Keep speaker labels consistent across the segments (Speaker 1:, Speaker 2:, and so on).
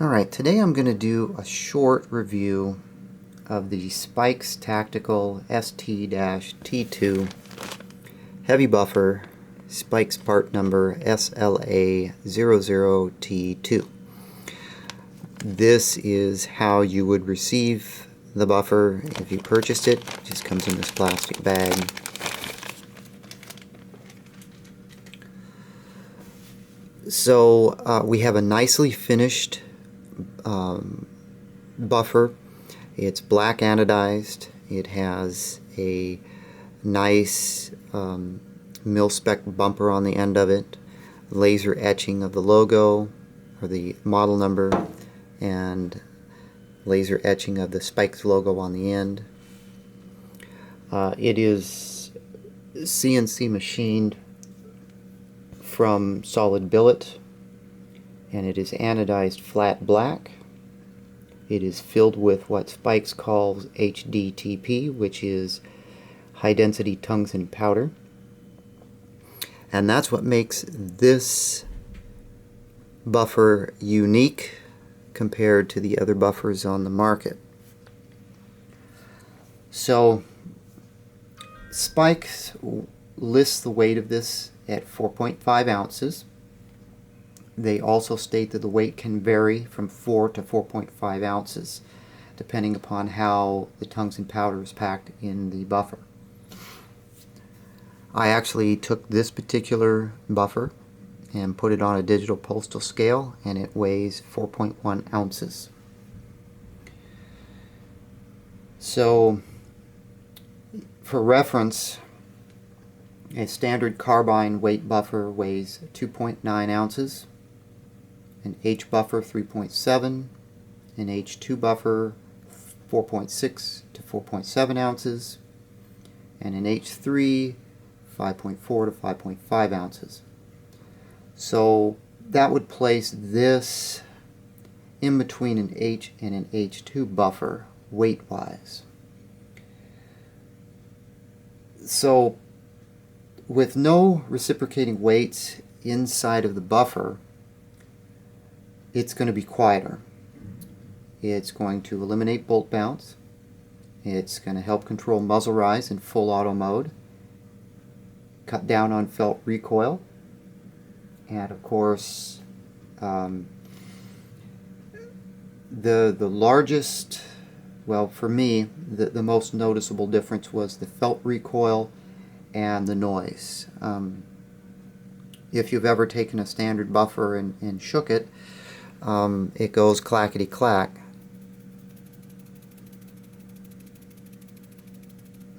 Speaker 1: Alright, today I'm going to do a short review of the Spikes Tactical ST-T2 Heavy Buffer Spikes part number SLA00T2. This is how you would receive the buffer if you purchased it. It just comes in this plastic bag. So we have a nicely finished buffer. It's black anodized. It has a nice mil-spec bumper on the end of it, laser etching of the logo or the model number, and laser etching of the Spikes logo on the end. It is CNC machined from solid billet, and it is anodized flat black. It is filled with what Spikes calls HDTP, which is high density tungsten powder, and that's what makes this buffer unique compared to the other buffers on the market. So Spikes lists the weight of this at 4.5 ounces. They also state that the weight can vary from 4 to 4.5 ounces, depending upon how the tungsten powder is packed in the buffer. I actually took this particular buffer and put it on a digital postal scale, and it weighs 4.1 ounces. So, for reference, a standard carbine weight buffer weighs 2.9 ounces, an H buffer 3.7, an H2 buffer 4.6 to 4.7 ounces, and an H3 5.4 to 5.5 ounces. So that would place this in between an H and an H2 buffer weight-wise. So with no reciprocating weights inside of the buffer, it's going to be quieter. It's going to eliminate bolt bounce. It's going to help control muzzle rise in full auto mode, cut down on felt recoil, and of course the largest, well, for me, the most noticeable difference was the felt recoil and the noise. If you've ever taken a standard buffer and shook it, it goes clackety-clack.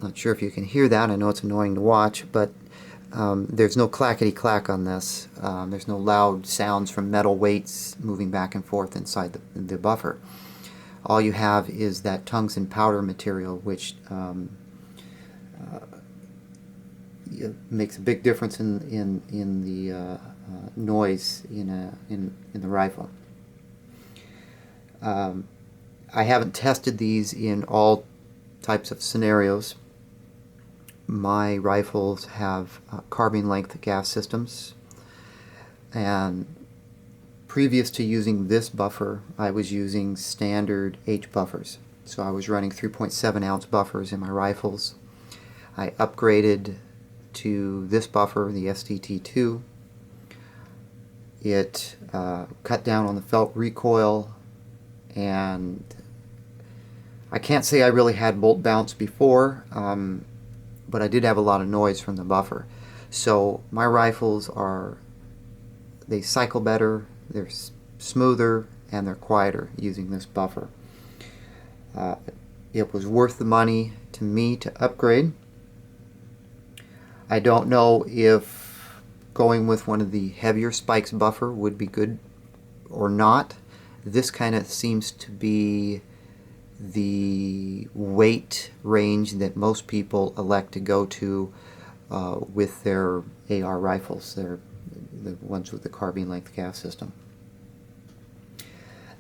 Speaker 1: Not sure if you can hear that. I know it's annoying to watch, but there's no clackety-clack on this. There's no loud sounds from metal weights moving back and forth inside the buffer. All you have is that tungsten powder material, which makes a big difference in the noise in the rifle. I haven't tested these in all types of scenarios. My rifles have carbine length gas systems, and previous to using this buffer I was using standard H buffers. So I was running 3.7 ounce buffers in my rifles. I upgraded to this buffer, the ST-T2. It cut down on the felt recoil, and I can't say I really had bolt bounce before, but I did have a lot of noise from the buffer. So my rifles they cycle better, they're smoother, and they're quieter using this buffer. It was worth the money to me to upgrade. I don't know if going with one of the heavier Spikes buffer would be good or not. This kind of seems to be the weight range that most people elect to go to with their AR rifles. They're the ones with the carbine length gas system.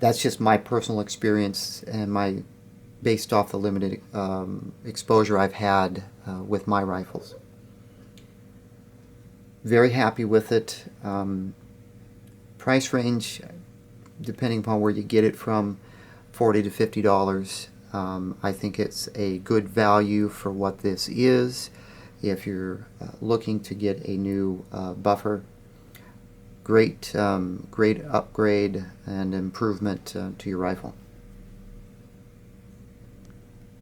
Speaker 1: That's just my personal experience and based off the limited exposure I've had with my rifles. Very happy with it. Price range, depending upon where you get it from, $40 to $50. I think it's a good value for what this is. If you're looking to get a new buffer, great upgrade and improvement to your rifle.